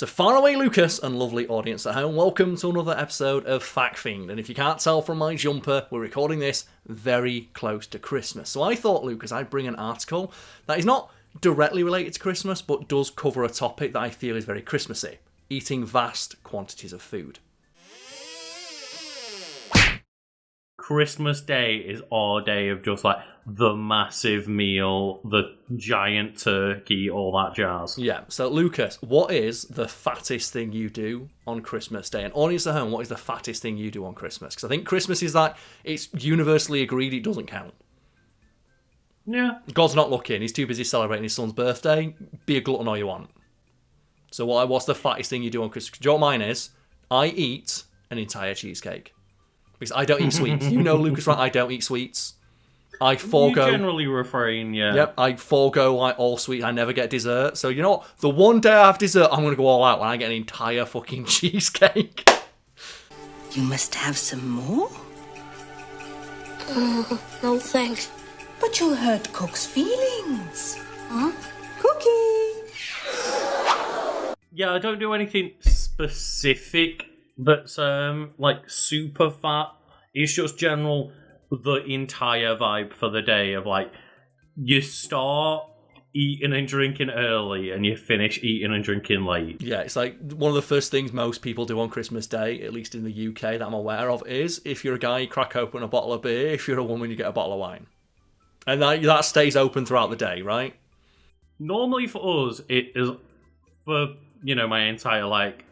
So far away, Lucas, and lovely audience at home, welcome to another episode of Fiend. And if you can't tell from my jumper, we're recording this very close to Christmas. So I thought, Lucas, I'd bring an article that is not directly related to Christmas, but does cover a topic that I feel is very Christmassy: eating vast quantities of food. Christmas Day is our day of just like the massive meal, the giant turkey, all that jazz. Yeah, so Lucas, what is the fattest thing you do on Christmas Day? And audience at home, what is the fattest thing you do on Christmas? Because I think Christmas is like, it's universally agreed it doesn't count. Yeah. God's not looking, he's too busy celebrating his son's birthday. Be a glutton all you want. So what's the fattest thing you do on Christmas? Do you know what mine is? I eat an entire cheesecake. Because I don't eat sweets. You know, Lucas, right? I don't eat sweets. I forego. You generally refrain, yeah. Yep, I forego like all sweets. I never get dessert. So you know what? The one day I have dessert, I'm gonna go all out when I get an entire fucking cheesecake. You must have some more? No thanks. But you'll hurt Cook's feelings. Huh? Cookie! Yeah, I don't do anything specific that's like super fat. It's just general, the entire vibe for the day of like, you start eating and drinking early and you finish eating and drinking late. Yeah, it's like one of the first things most people do on Christmas Day, at least in the UK that I'm aware of, is if you're a guy, you crack open a bottle of beer. If you're a woman, you get a bottle of wine. And that stays open throughout the day, right? Normally for us, it is for, my entire like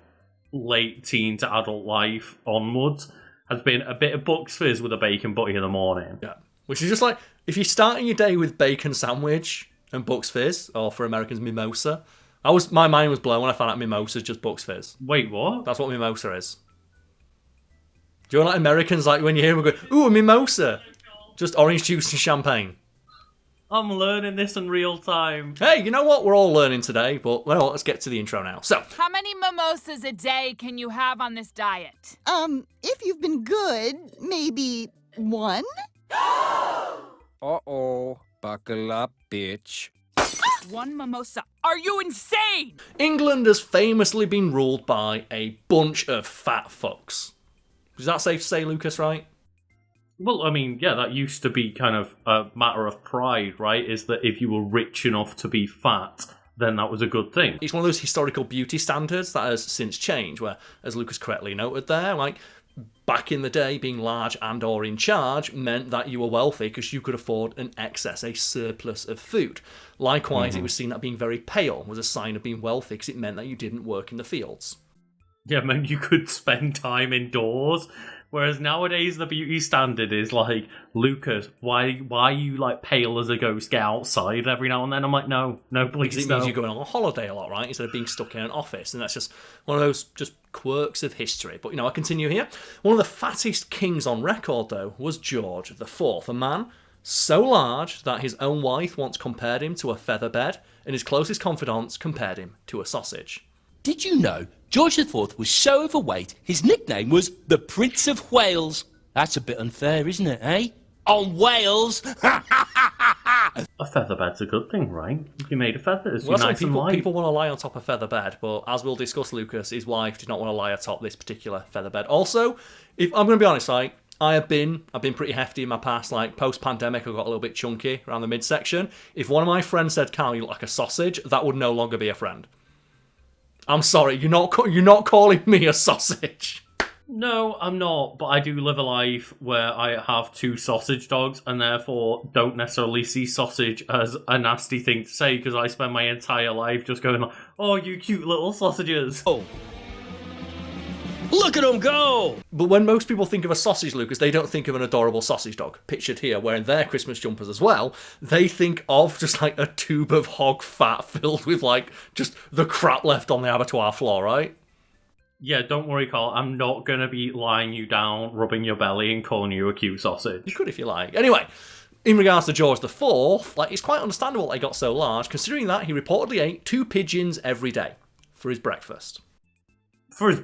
late teen to adult life onwards, has been a bit of Bucks Fizz with a bacon butty in the morning. Yeah. Which is just like, if you're starting your day with bacon sandwich and Bucks Fizz, or for Americans, mimosa, my mind was blown when I found out mimosa's just Bucks Fizz. Wait, what? That's what mimosa is. Do you know like Americans, like when you hear them go, ooh, a mimosa? Just orange juice and champagne. I'm learning this in real time. Hey, you know what? We're all learning today, but well, let's get to the intro now. So, how many mimosas a day can you have on this diet? If you've been good, maybe one? Uh-oh. Buckle up, bitch. One mimosa. Are you insane? England has famously been ruled by a bunch of fat fucks. Is that safe to say, Lucas, right? Well, I mean, yeah, that used to be kind of a matter of pride, right? Is that if you were rich enough to be fat, then that was a good thing. It's one of those historical beauty standards that has since changed, where, as Lucas correctly noted there, like, back in the day, being large and or in charge meant that you were wealthy because you could afford an excess, a surplus of food. Likewise, it was seen that being very pale was a sign of being wealthy because it meant that you didn't work in the fields. Yeah, I mean, you could spend time indoors. Whereas nowadays the beauty standard is like, Lucas, why are you like pale as a ghost? Get outside every now and then. I'm like, no, please. Because it means you're going on a holiday a lot, right? Instead of being stuck in an office. And that's just one of those just quirks of history. But, I continue here. One of the fattest kings on record, though, was George IV, a man so large that his own wife once compared him to a feather bed, and his closest confidants compared him to a sausage. Did you know George IV was so overweight, his nickname was the Prince of Wales? That's a bit unfair, isn't it, eh? On Wales! A feather bed's a good thing, right? You made of feathers. Well, You're nice and light. People want to lie on top of feather bed, but as we'll discuss, Lucas, his wife did not want to lie atop this particular feather bed. Also, if I'm going to be honest, like, I've been pretty hefty in my past. Like, post-pandemic, I got a little bit chunky around the midsection. If one of my friends said, Karl, you look like a sausage, that would no longer be a friend. I'm sorry, you're not calling me a sausage. No, I'm not, but I do live a life where I have two sausage dogs and therefore don't necessarily see sausage as a nasty thing to say because I spend my entire life just going like, oh, you cute little sausages. Oh. Look at them go! But when most people think of a sausage, Lucas, they don't think of an adorable sausage dog, pictured here, wearing their Christmas jumpers as well. They think of just like a tube of hog fat filled with like just the crap left on the abattoir floor, right? Yeah, don't worry, Karl. I'm not going to be lying you down, rubbing your belly and calling you a cute sausage. You could if you like. Anyway, in regards to George IV, like, it's quite understandable they got so large, considering that he reportedly ate 2 pigeons every day for his breakfast. For his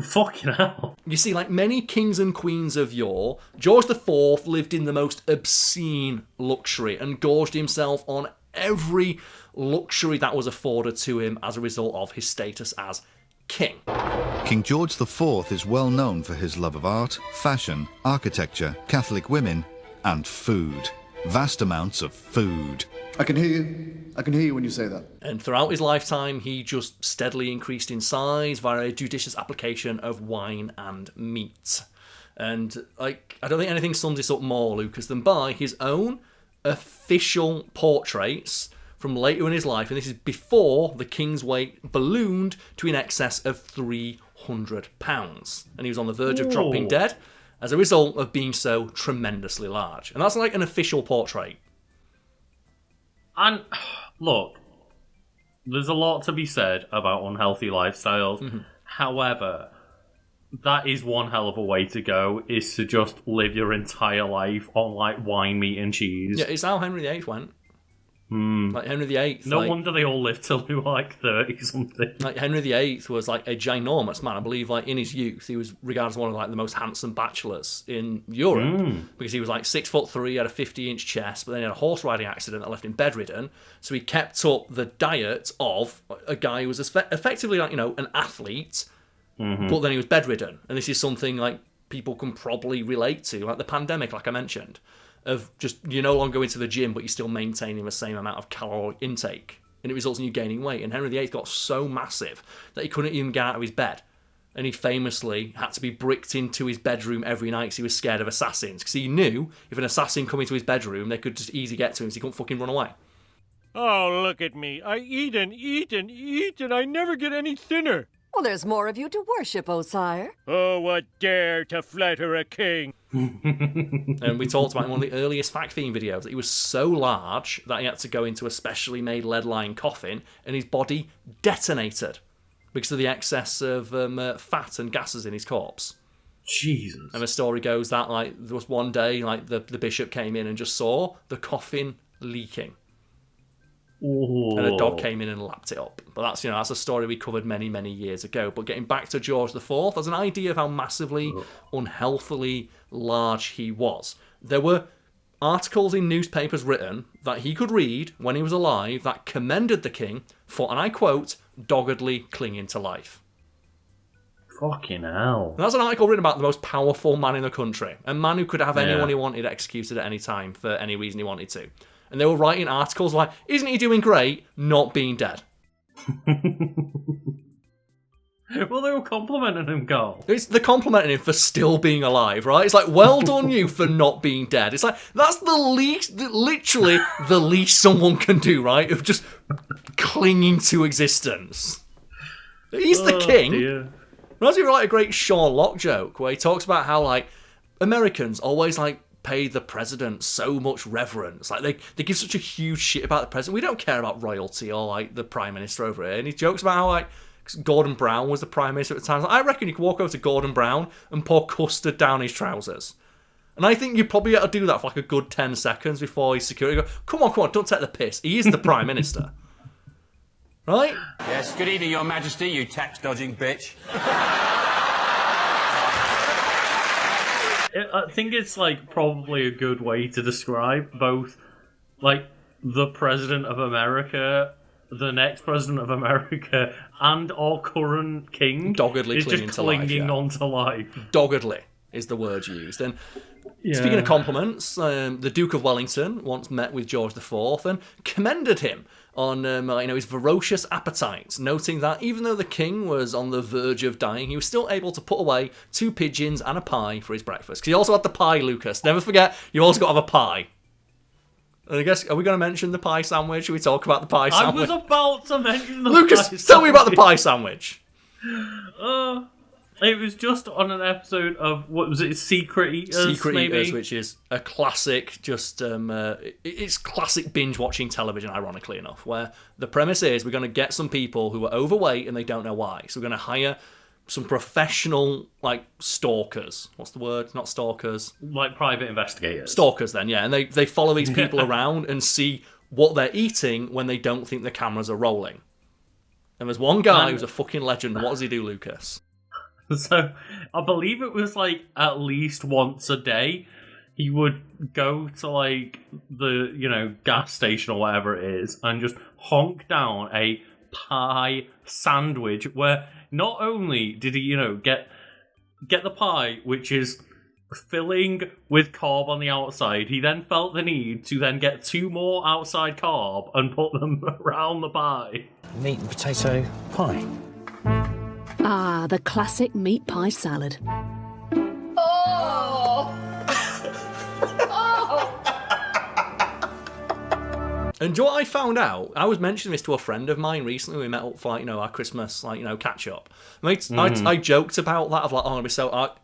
fucking hell. You see, like many kings and queens of yore, George IV lived in the most obscene luxury and gorged himself on every luxury that was afforded to him as a result of his status as king. King George IV is well known for his love of art, fashion, architecture, Catholic women, and food. Vast amounts of food. I can hear you. I can hear you when you say that. And throughout his lifetime, he just steadily increased in size via a judicious application of wine and meat. And I don't think anything sums this up more, Lucas, than by his own official portraits from later in his life, and this is before the king's weight ballooned to in excess of 300 pounds, and he was on the verge of dropping dead as a result of being so tremendously large. And that's like an official portrait. And look, there's a lot to be said about unhealthy lifestyles. Mm-hmm. However, that is one hell of a way to go, is to just live your entire life on like wine, meat and cheese. Yeah, it's how Henry VIII went. Like Henry VIII. No wonder they all lived till they were like 30 something. Like Henry VIII was like a ginormous man. I believe like in his youth he was regarded as one of like the most handsome bachelors in Europe because he was like 6'3", had a 50-inch chest, but then he had a horse riding accident that left him bedridden. So he kept up the diet of a guy who was effectively like, you know, an athlete, but then he was bedridden. And this is something like people can probably relate to, like the pandemic, like I mentioned. Of just, you're no longer going to the gym, but you're still maintaining the same amount of caloric intake. And it results in you gaining weight. And Henry VIII got so massive that he couldn't even get out of his bed. And he famously had to be bricked into his bedroom every night because he was scared of assassins. Because he knew if an assassin come into his bedroom, they could just easily get to him so he couldn't fucking run away. Oh, look at me. I eat and eat and eat, and I never get any thinner. Well, there's more of you to worship, O sire. Oh, what dare to flatter a king. And we talked about in one of the earliest Fact Fiend videos that he was so large that he had to go into a specially made lead-lined coffin and his body detonated because of the excess of fat and gases in his corpse. Jesus. And the story goes that like there was one day like the bishop came in and just saw the coffin leaking. Ooh. And a dog came in and lapped it up. But that's, you know, that's a story we covered many, many years ago. But getting back to George IV, there's an idea of how massively unhealthily large he was. There were articles in newspapers written that he could read when he was alive that commended the king for, and I quote, doggedly clinging to life. Fucking hell. And that's an article written about the most powerful man in the country. A man who could have anyone he wanted executed at any time for any reason he wanted to. And they were writing articles like, isn't he doing great not being dead? Well, they were complimenting him, Karl. They're complimenting him for still being alive, right? It's like, well done you for not being dead. It's like, that's literally the least someone can do, right? Of just clinging to existence. He's the king. Dear. Reminds me of like a great Sean Locke joke where he talks about how like Americans always like pay the president so much reverence. Like they give such a huge shit about the president. We don't care about royalty or like the prime minister over here. And he jokes about how like Gordon Brown was the prime minister at the time. Like, I reckon you could walk over to Gordon Brown and pour custard down his trousers. And I think you probably got to do that for like a good 10 seconds before his security go, come on, don't take the piss. He is the prime minister. Right? Yes, good evening, Your Majesty, you tax-dodging bitch. I think it's like probably a good way to describe both like the president of America, the next president of America, and our current king. Doggedly clinging to life. Clinging onto life. Doggedly is the word used. And speaking of compliments, the Duke of Wellington once met with George IV and commended him on his ferocious appetite, noting that even though the king was on the verge of dying, he was still able to put away 2 pigeons and a pie for his breakfast. Because he also had the pie, Lucas. Never forget, you also got to have a pie. And I guess, are we going to mention the pie sandwich? Should we talk about the pie sandwich? I was about to mention the Lucas, pie sandwich. tell me about the pie sandwich. It was just on an episode of, what was it, Secret Eaters, Secret maybe? Eaters, which is a classic, just, it's classic binge-watching television, ironically enough, where the premise is we're going to get some people who are overweight and they don't know why. So we're going to hire some professional, like, stalkers. What's the word? Not stalkers. Like private investigators. Stalkers, then, yeah. And they follow these people around and see what they're eating when they don't think the cameras are rolling. And there's one guy who's a fucking legend. What does he do, Lucas? So, I believe it was, like, at least once a day, he would go to, like, the, gas station or whatever it is, and just honk down a pie sandwich where not only did he, get the pie, which is filling with carb on the outside, he then felt the need to then get 2 more outside carb and put them around the pie. Meat and potato pie. Ah, the classic meat pie salad. Oh! And do you know what I found out? I was mentioning this to a friend of mine recently. We met up for, our Christmas, catch up. I joked about that of I'm going to be so...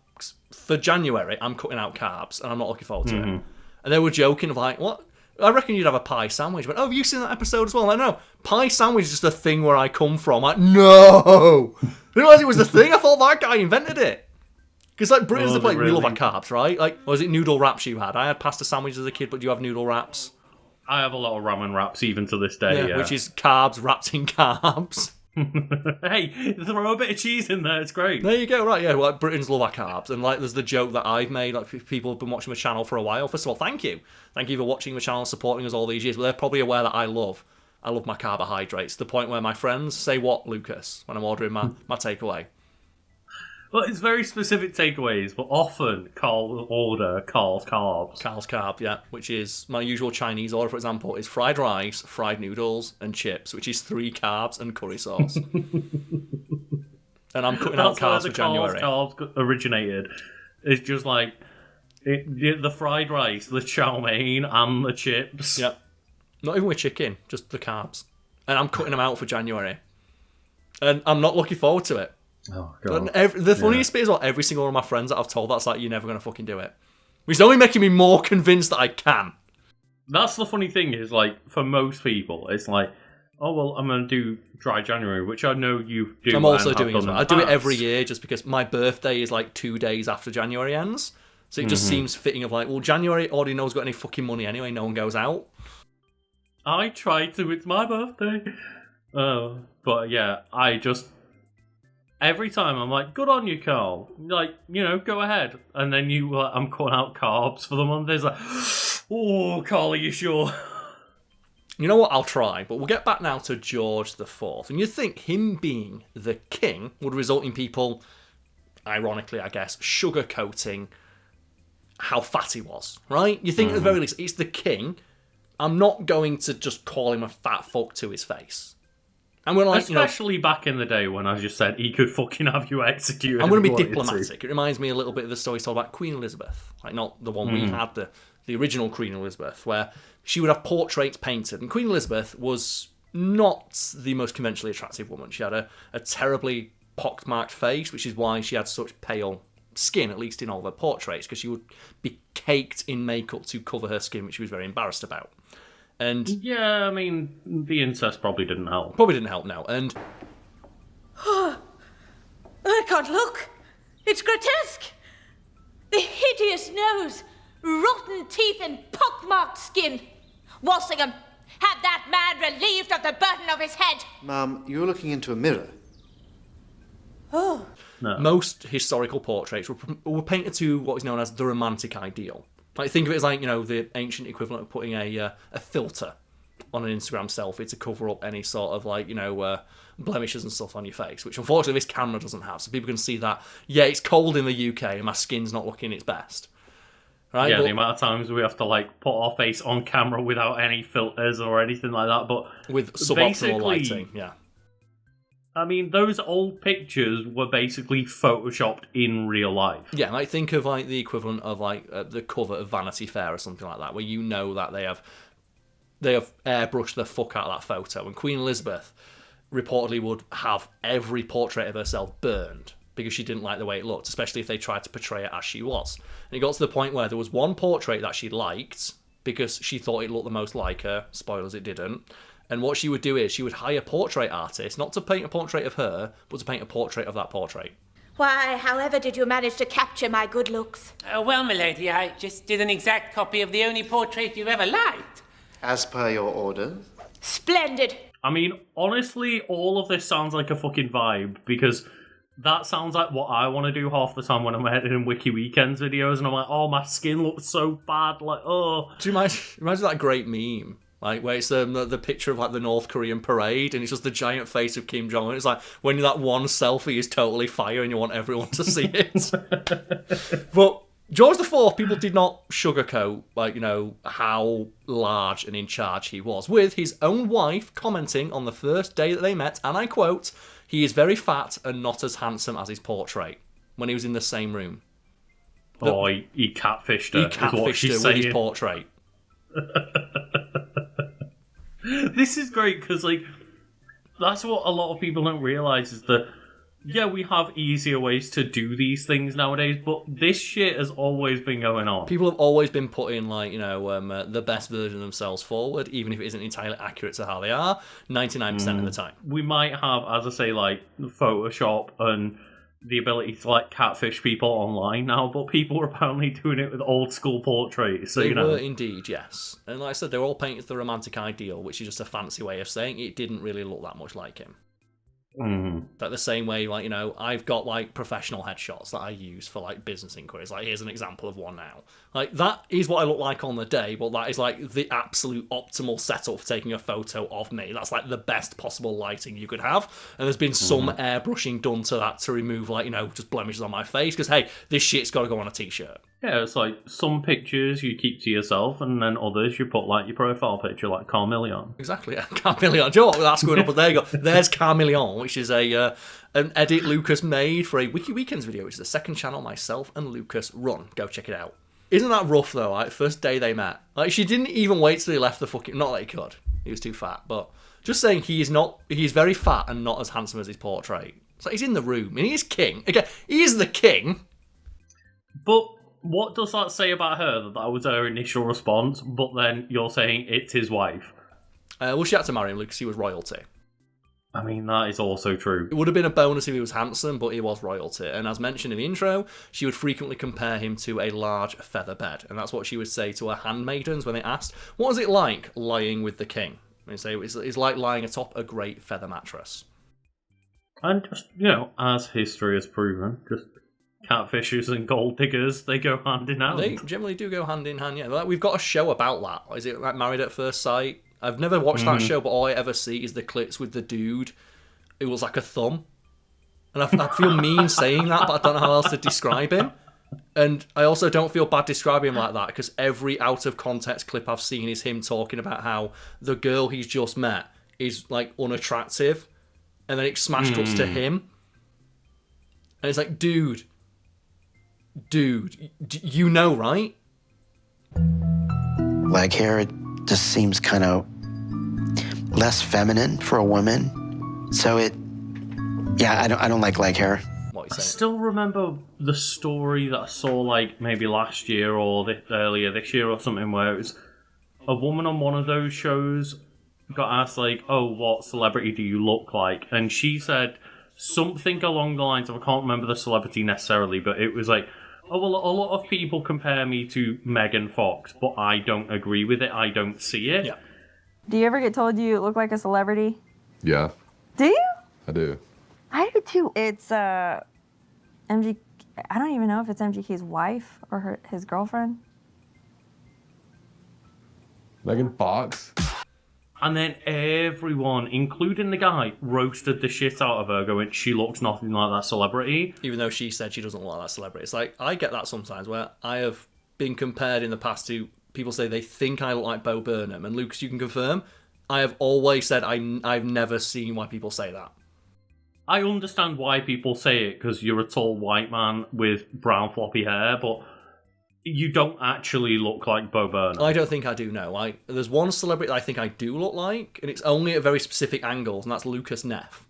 for January, I'm cutting out carbs, and I'm not looking forward to it. And they were joking of what? I reckon you'd have a pie sandwich. But, have you seen that episode as well? I'm like, no, pie sandwich is just a thing where I come from. No! I didn't realise it was a thing. I thought that guy invented it. Because, Britain's the place we love our carbs, right? Was it noodle wraps you had? I had pasta sandwiches as a kid, but do you have noodle wraps? I have a lot of ramen wraps even to this day, yeah. Which is carbs wrapped in carbs. Hey, throw a bit of cheese in there, it's great. There you go, right, yeah, Britons love our carbs, and there's the joke that I've made, people have been watching the channel for a while. First of all, thank you for watching the channel and supporting us all these years, but they're probably aware that I love my carbohydrates, to the point where my friends say, what, Lucas, when I'm ordering my takeaway? Well, it's very specific takeaways, but often Carl order Carl's carbs. Carl's carb, yeah, which is my usual Chinese order, for example, is fried rice, fried noodles, and chips, which is 3 carbs and curry sauce. And I'm cutting out carbs for January. Carl's originated. It's just the fried rice, the chow mein, and the chips. Yep. Not even with chicken, just the carbs. And I'm cutting them out for January. And I'm not looking forward to it. Oh, God. The funniest bit is every single one of my friends that I've told that's you're never going to fucking do it. Which is only making me more convinced that I can. That's the funny thing is, for most people, it's oh, well, I'm going to do dry January, which I know you do. I'm also doing it. I do it every year just because my birthday is 2 days after January ends. So it just seems fitting of well, January already knows got any fucking money anyway, no one goes out. I tried to, it's my birthday. But yeah, I just... Every time I'm good on you, Carl. Go ahead. And then I'm cutting out carbs for the month. It's oh, Carl, are you sure? You know what? I'll try. But we'll get back now to George IV. And you'd think him being the king would result in people, ironically, I guess, sugarcoating how fat he was, right? You think at the very least, it's the king. I'm not going to just call him a fat fuck to his face. And we're especially back in the day when I just said he could fucking have you executed. I'm going to be diplomatic. It reminds me a little bit of the story told about Queen Elizabeth, not the one we had, the original Queen Elizabeth, where she would have portraits painted. And Queen Elizabeth was not the most conventionally attractive woman. She had a terribly pockmarked face, which is why she had such pale skin, at least in all of her portraits, because she would be caked in makeup to cover her skin, which she was very embarrassed about. And yeah, I mean, the incest probably didn't help. Probably didn't help, no. And I can't look. It's grotesque. The hideous nose, rotten teeth, and pockmarked skin. Walsingham, have that man relieved of the burden of his head. Ma'am, you're looking into a mirror. Oh. No. Most historical portraits were painted to what is known as the romantic ideal. Think of it as the ancient equivalent of putting a filter on an Instagram selfie to cover up any sort of blemishes and stuff on your face, which unfortunately this camera doesn't have, so people can see that, yeah, it's cold in the UK and my skin's not looking its best. Right? Yeah, the amount of times we have to put our face on camera without any filters or anything like that, but with suboptimal lighting, yeah. I mean, those old pictures were basically photoshopped in real life. Yeah, think of the equivalent of the cover of Vanity Fair or something like that, where that they have airbrushed the fuck out of that photo. And Queen Elizabeth reportedly would have every portrait of herself burned because she didn't like the way it looked, especially if they tried to portray it as she was. And it got to the point where there was one portrait that she liked because she thought it looked the most like her. Spoilers, it didn't. And what she would do is she would hire portrait artists, not to paint a portrait of her, but to paint a portrait of that portrait. Why, however did you manage to capture my good looks? Well, milady, I just did an exact copy of the only portrait you've ever liked. As per your order. Splendid. I mean, honestly, all of this sounds like a fucking vibe, because that sounds like what I want to do half the time when I'm editing Wiki Weekends videos, and I'm oh, my skin looks so bad, Do you imagine that great meme? Like, where it's the picture of, like, the North Korean parade, and it's just the giant face of Kim Jong-un. It's like, when that one selfie is totally fire and you want everyone to see it. But George IV, people did not sugarcoat, like, how large and in charge he was, with his own wife commenting on the first day that they met, and I quote, "He is very fat and not as handsome as his portrait," when he was in the same room. He catfished her. He catfished her with his portrait. This is great because, like, that's what a lot of people don't realise is that, yeah, we have easier ways to do these things nowadays, but this shit has always been going on. People have always been putting, like, the best version of themselves forward, even if it isn't entirely accurate to how they are, 99% of the time. We might have, as I say, like, Photoshop and the ability to, like, catfish people online now, but people are apparently doing it with old school portraits. So, They were indeed, yes. And like I said, they were all painted the romantic ideal, which is just a fancy way of saying it didn't really look that much like him. Like the same way, like, I've got, like, professional headshots that I use for, like, business inquiries. Like, here's an example of one now. Like, that is what I look like on the day, but that is, like, the absolute optimal setup for taking a photo of me. That's, like, the best possible lighting you could have. And there's been some airbrushing done to that to remove, like, just blemishes on my face. Because, hey, this shit's got to go on a t-shirt. Yeah, it's like some pictures you keep to yourself, and then others you put, like, your profile picture, like Carl. Exactly, yeah. Carl. Do you know what? That's going up, but there you go. There's Carl, which is an edit Lucas made for a Wiki Weekends video, which is the second channel myself and Lucas run. Go check it out. Isn't that rough, though? Like, first day they met. Like, she didn't even wait till he left the fucking... Not that he could. He was too fat, but... Just saying he's very fat and not as handsome as his portrait. So he's in the room, and he's king. Again, he is the king. But... what does that say about her? That was her initial response, but then you're saying it's his wife. Well, she had to marry him because he was royalty. I mean, that is also true. It would have been a bonus if he was handsome, but he was royalty. And as mentioned in the intro, she would frequently compare him to a large feather bed. And that's what she would say to her handmaidens when they asked, what was it like lying with the king? And say it's like lying atop a great feather mattress. And just, as history has proven, just... catfishers and gold diggers, they go hand in hand. They generally do go hand in hand, yeah. Like, we've got a show about that. Is it like Married at First Sight? I've never watched that show, but all I ever see is the clips with the dude who was like a thumb. And I feel mean saying that, but I don't know how else to describe him. And I also don't feel bad describing him like that, because every out-of-context clip I've seen is him talking about how the girl he's just met is, like, unattractive, and then it smash cuts to him. And it's like, dude, you know, right? Leg hair, it just seems kind of less feminine for a woman. So I don't like leg hair. I still remember the story that I saw, like, maybe last year or earlier this year or something, where it was a woman on one of those shows got asked, like, oh, what celebrity do you look like? And she said something along the lines of, I can't remember the celebrity necessarily, but it was like, oh, well, a lot of people compare me to Megan Fox, but I don't agree with it. I don't see it. Yeah. Do you ever get told you look like a celebrity? Yeah. Do you? I do. I do too. It's MG. I don't even know if it's MGK's wife or his girlfriend. Megan Fox. And then everyone, including the guy, roasted the shit out of her, going, she looks nothing like that celebrity. Even though she said she doesn't look like that celebrity. It's like, I get that sometimes, where I have been compared in the past to people say they think I look like Bo Burnham. And Lucas, you can confirm, I have always said I've never seen why people say that. I understand why people say it, because you're a tall white man with brown floppy hair, but you don't actually look like Bo Burnham. I don't think I do, no. There's one celebrity that I think I do look like, and it's only at very specific angles, and that's Lucas Neff.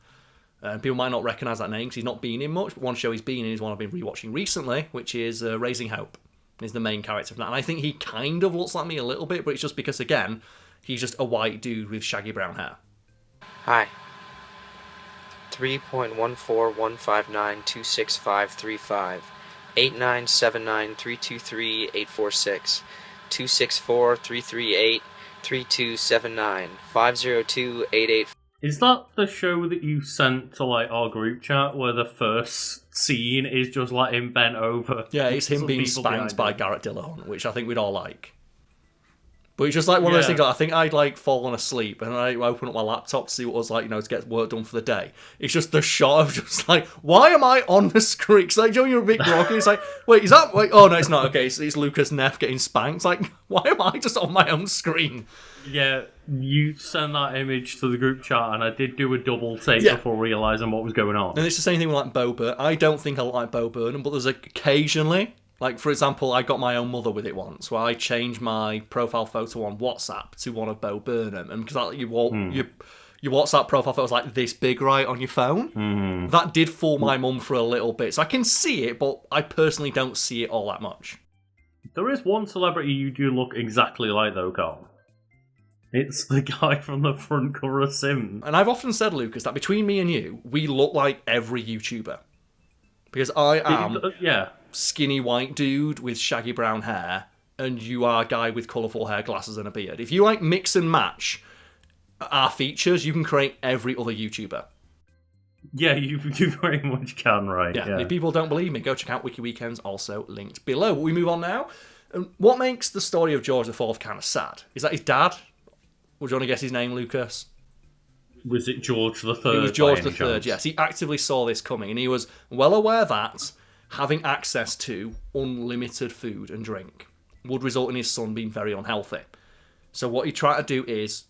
People might not recognise that name because he's not been in much, but one show he's been in is one I've been rewatching recently, which is Raising Hope. He's the main character of that, and I think he kind of looks like me a little bit, but it's just because, again, he's just a white dude with shaggy brown hair. Hi. 3.14159265535 8979323 264-338-3279 502-88. Is that the show that you sent to, like, our group chat where the first scene is just like him bent over? Yeah, it's him being spanked by Garrett Dillahunt, which I think we'd all like. But it's just like one of those things. Like, I think I'd like fallen asleep and I open up my laptop to see what it was like, to get work done for the day. It's just the shot of just like, why am I on the screen? It's like, you're a bit groggy. It's like, wait, is that? Wait, oh no, it's not. Okay, it's Lucas Neff getting spanked. It's like, why am I just on my own screen? Yeah, you sent that image to the group chat, and I did do a double take before realising what was going on. And it's the same thing with like Bo Burnham. I don't think I like Bo Burnham, but there's occasionally. Like, for example, I got my own mother with it once, where I changed my profile photo on WhatsApp to one of Bo Burnham. And because like, your WhatsApp profile photo was like this big, right, on your phone, that did fool my mum for a little bit. So I can see it, but I personally don't see it all that much. There is one celebrity you do look exactly like, though, Carl. It's the guy from the front cover of Sims. And I've often said, Lucas, that between me and you, we look like every YouTuber. Because I am... skinny white dude with shaggy brown hair, and you are a guy with colourful hair, glasses, and a beard. If you like mix and match our features, you can create every other YouTuber. Yeah, you very much can, right? Yeah. If people don't believe me, go check out Wiki Weekends, also linked below. We move on now. What makes the story of George IV kind of sad? Is that his dad? Would you want to guess his name, Lucas? Was it George III? It was George III, yes. He actively saw this coming, and he was well aware that having access to unlimited food and drink would result in his son being very unhealthy. So what he tried to do is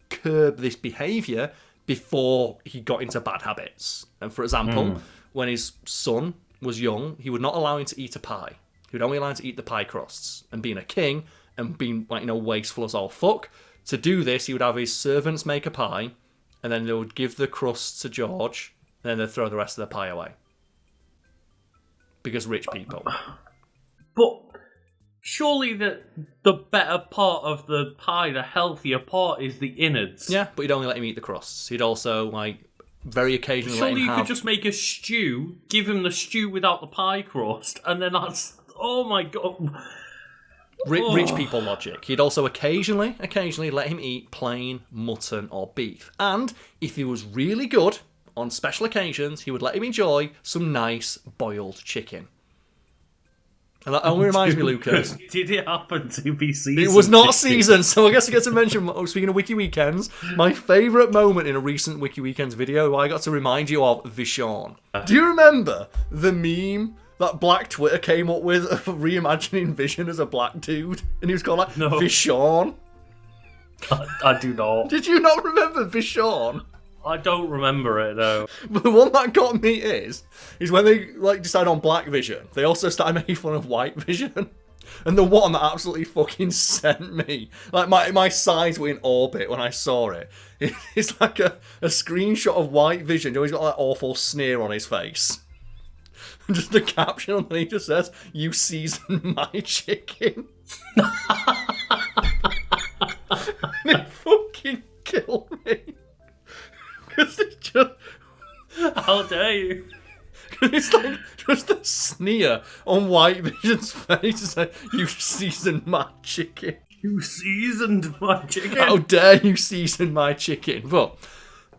curb this behaviour before he got into bad habits. And for example, when his son was young, he would not allow him to eat a pie. He would only allow him to eat the pie crusts. And being a king and being wasteful as all fuck, to do this, he would have his servants make a pie, and then they would give the crusts to George, and then they'd throw the rest of the pie away. Because rich people. But surely the better part of the pie, the healthier part, is the innards. Yeah, but he'd only let him eat the crusts. He'd also, very occasionally let him Surely you have... could just make a stew, give him the stew without the pie crust, and then that's... Oh my god. Rich people logic. He'd also occasionally let him eat plain mutton or beef. And if he was really good... on special occasions, he would let him enjoy some nice boiled chicken. And that only reminds me, Lucas. Did it happen to be seasoned? It was not seasoned, so I guess I get to mention, speaking of Wiki Weekends, my favourite moment in a recent Wiki Weekends video, I got to remind you of Vishon. Do you remember the meme that Black Twitter came up with of reimagining Vision as a black dude? And he was called Vishon? I do not. Did you not remember Vishon? I don't remember it, though. But the one that got me is when they decide on Black Vision, they also started making fun of White Vision. And the one that absolutely fucking sent me, my sides were in orbit when I saw it. It's like a screenshot of White Vision. He's got that awful sneer on his face. And just the caption underneath just says, "You seasoned my chicken." And it fucking killed me. Because it's just... How dare you? It's like just a sneer on White Vision's face. It's like, "You seasoned my chicken." You seasoned my chicken? How dare you season my chicken? But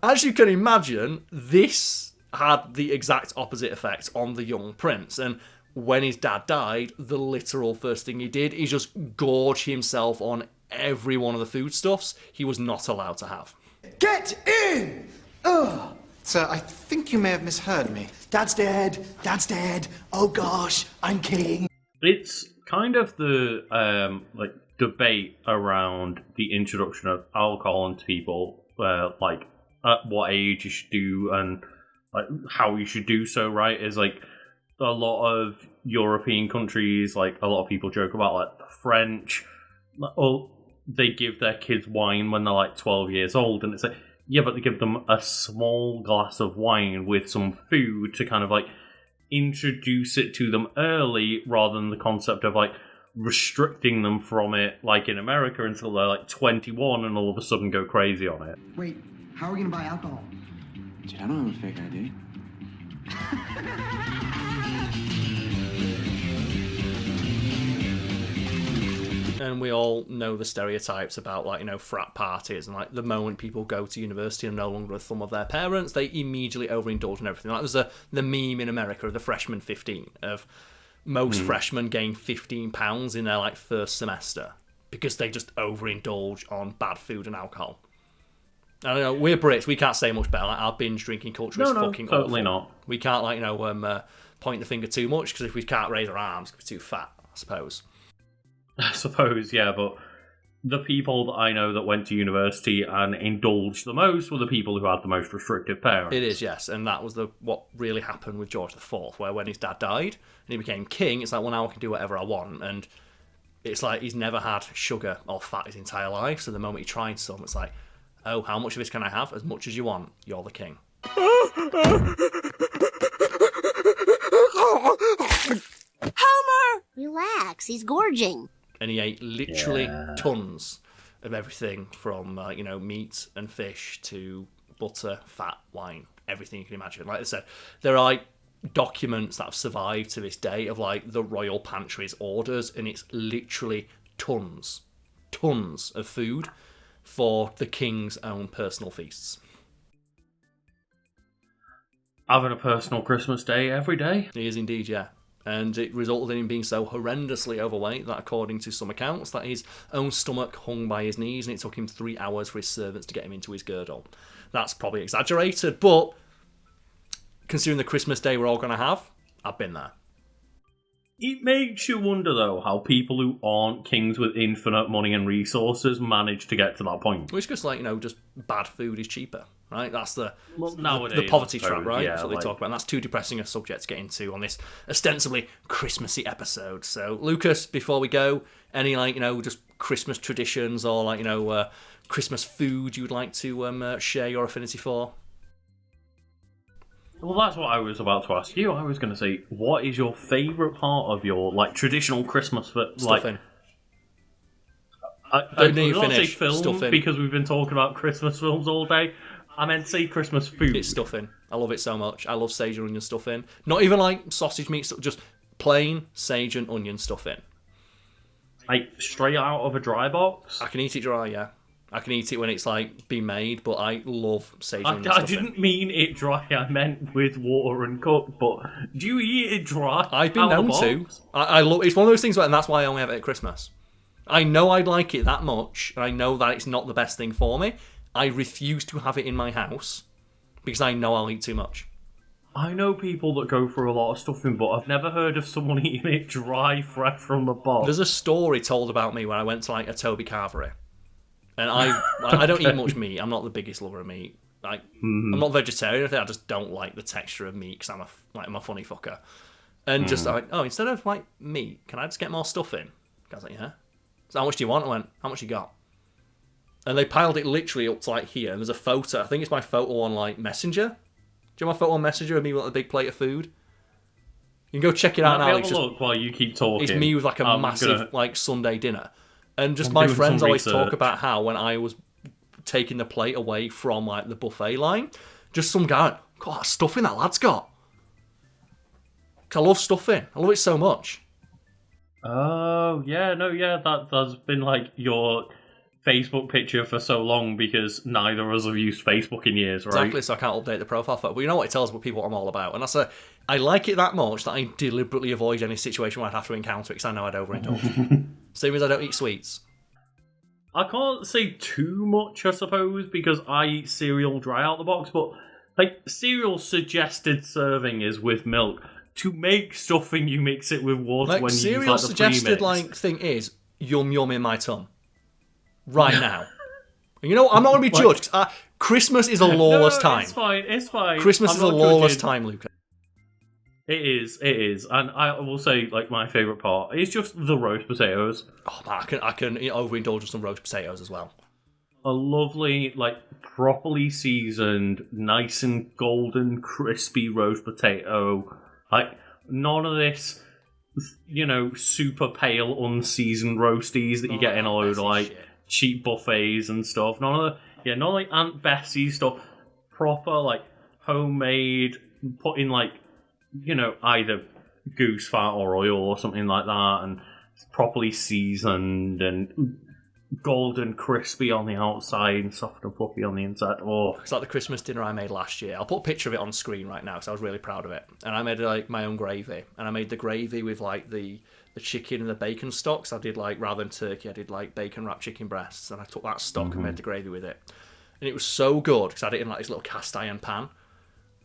as you can imagine, this had the exact opposite effect on the young prince. And when his dad died, the literal first thing he did is just gorge himself on every one of the foodstuffs he was not allowed to have. Get in! Ugh. Sir, I think you may have misheard me. Dad's dead. Dad's dead. Oh gosh, I'm king. It's kind of the debate around the introduction of alcohol into people, at what age you should do and how you should do so. Right? Is a lot of European countries, a lot of people joke about the French. They give their kids wine when they're 12 years old, and it's yeah, but they give them a small glass of wine with some food to kind of introduce it to them early, rather than the concept of restricting them from it, in America, until they're 21 and all of a sudden go crazy on it. Wait, how are we gonna buy alcohol? Dude, I don't have a fake ID. And we all know the stereotypes about frat parties and the moment people go to university and no longer a thumb of their parents, they immediately overindulge in everything. There's the meme in America of the freshman 15 of most freshmen gain 15 pounds in their first semester. because they just overindulge on bad food and alcohol. I don't know, we're Brits, we can't say much better. Like, our binge drinking culture is fucking totally awful. not. We can't, point the finger too much, because if we can't raise our arms, we're too fat, I suppose. I suppose, yeah, but the people that I know that went to university and indulged the most were the people who had the most restrictive parents. It is, yes, and that was what really happened with George IV, where when his dad died and he became king, it's like, well, now I can do whatever I want, and it's like he's never had sugar or fat his entire life, so the moment he tried some, it's like, oh, how much of this can I have? As much as you want. You're the king. Homer! Relax, he's gorging. And he ate literally tons of everything from, meat and fish to butter, fat, wine, everything you can imagine. Like I said, there are documents that have survived to this day of the royal pantry's orders, and it's literally tons of food for the king's own personal feasts. Having a personal Christmas day every day? He is indeed, yeah. And it resulted in him being so horrendously overweight that, according to some accounts, that his own stomach hung by his knees, and it took him 3 hours for his servants to get him into his girdle. That's probably exaggerated, but considering the Christmas day we're all going to have, I've been there. It makes you wonder, though, how people who aren't kings with infinite money and resources manage to get to that point. Well, it's just just bad food is cheaper, right? That's the nowadays, poverty trap, right? Yeah, that's what they talk about, and that's too depressing a subject to get into on this ostensibly Christmassy episode. So, Lucas, before we go, any just Christmas traditions or Christmas food you would like to share your affinity for? Well, that's what I was about to ask you. I was going to say, what is your favourite part of your traditional Christmas? Stuffing. I don't say film stuffing, because we've been talking about Christmas films all day. I meant to say Christmas food. It's stuffing. I love it so much. I love sage and onion stuffing. Not even sausage meat, just plain sage and onion stuffing. Straight out of a dry box? I can eat it dry, yeah. I can eat it when it's been made, but I love sage and onion stuffing. I didn't mean it dry, I meant with water and cooked, but do you eat it dry? I've been known to. I love it's one of those things, and that's why I only have it at Christmas. I know I'd like it that much, and I know that it's not the best thing for me. I refuse to have it in my house because I know I'll eat too much. I know people that go for a lot of stuffing, but I've never heard of someone eating it dry, fresh from the box. There's a story told about me when I went to a Toby Carvery. And I don't eat much meat. I'm not the biggest lover of meat. I'm not vegetarian. I just don't like the texture of meat because I'm a funny fucker. And just instead of meat, can I just get more stuff in? I was like, yeah. So how much do you want? I went, how much you got? And they piled it literally up to here. And there's a photo. I think it's my photo on Messenger. Do you have my photo on Messenger of me with a big plate of food? You can go check it out now. Have a look while you keep talking. It's me with a massive Sunday dinner. And just my friends always talk about how when I was taking the plate away from the buffet line, just some guy, God, that stuffing that lad's got. I love stuffing. I love it so much. Oh, yeah, that's been your Facebook picture for so long because neither of us have used Facebook in years, right? Exactly, so I can't update the profile photo. But you know what? It tells people what I'm all about. And I like it that much that I deliberately avoid any situation where I'd have to encounter it because I know I'd overindulge. Same as I don't eat sweets. I can't say too much, I suppose, because I eat cereal dry out the box, but cereal suggested serving is with milk. To make stuffing, you mix it with water when you use the suggested premix. thing is yum yum in my tongue right now. And you know what? I'm not going to be judged. Christmas is a lawless time. It's fine. Christmas is a lawless time, Luca. It is, and I will say my favourite part is just the roast potatoes. Oh man, I can overindulge in some roast potatoes as well. A lovely, properly seasoned, nice and golden, crispy roast potato. None of this, super pale, unseasoned roasties that you get in a load of cheap buffets and stuff. None of Aunt Bessie stuff. Proper homemade, put in either goose fat or oil or something like that, and it's properly seasoned and golden crispy on the outside and soft and fluffy on the inside. Oh, it's like the Christmas dinner I made last year. I'll put a picture of it on screen right now because I was really proud of it. And I made like my own gravy, and I made the gravy with like the chicken and the bacon stocks. I did like, rather than turkey, I did like bacon wrapped chicken breasts, and I took that stock and made the gravy with it. And it was so good because I had it in like this little cast iron pan.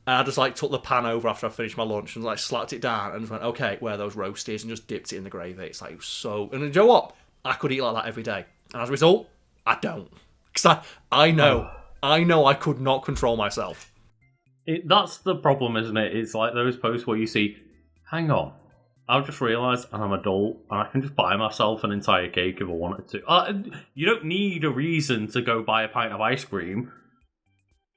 And I just like took the pan over after I finished my lunch and like slapped it down and just went, okay, where are those roasties? And just dipped it in the gravy. It's like, it was so... And you know what? I could eat like that every day. And as a result, I don't. Because I know I could not control myself. That's the problem, isn't it? It's like those posts where you see, hang on, I've just realised I'm an adult and I can just buy myself an entire cake if I wanted to. You don't need a reason to go buy a pint of ice cream.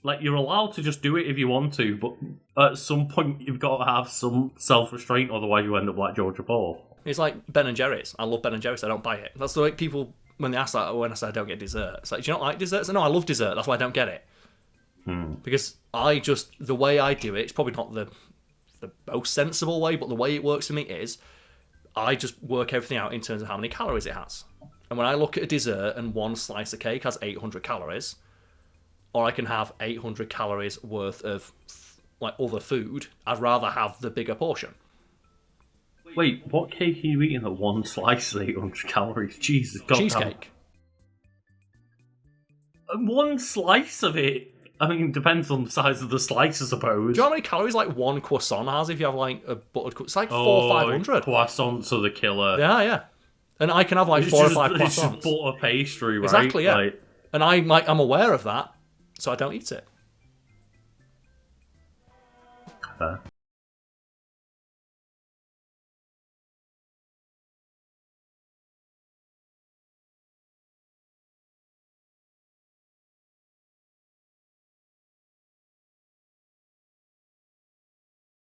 Like, you're allowed to just do it if you want to, but at some point you've got to have some self-restraint, otherwise you end up like George IV. It's like Ben and Jerry's. I love Ben and Jerry's, I don't buy it. That's the way people, when they ask that, when I say I don't get dessert, it's like, do you not like desserts? No, I love dessert, that's why I don't get it. Because the way I do it, it's probably not the most sensible way, but the way it works for me is, I just work everything out in terms of how many calories it has. And when I look at a dessert and one slice of cake has 800 calories, or I can have 800 calories worth of like other food, I'd rather have the bigger portion. Wait, what cake are you eating that one slice is 800 calories? Jesus, God. Cheesecake. One slice of it? I mean, it depends on the size of the slice, I suppose. Do you know how many calories like one croissant has if you have like a buttered... It's like 400 or 500. Croissants are the killer. Yeah. And I can have like 4 or 5 croissants. It's just butter pastry, right? Exactly, yeah. Like... And I'm aware of that, so I don't eat it. Fair.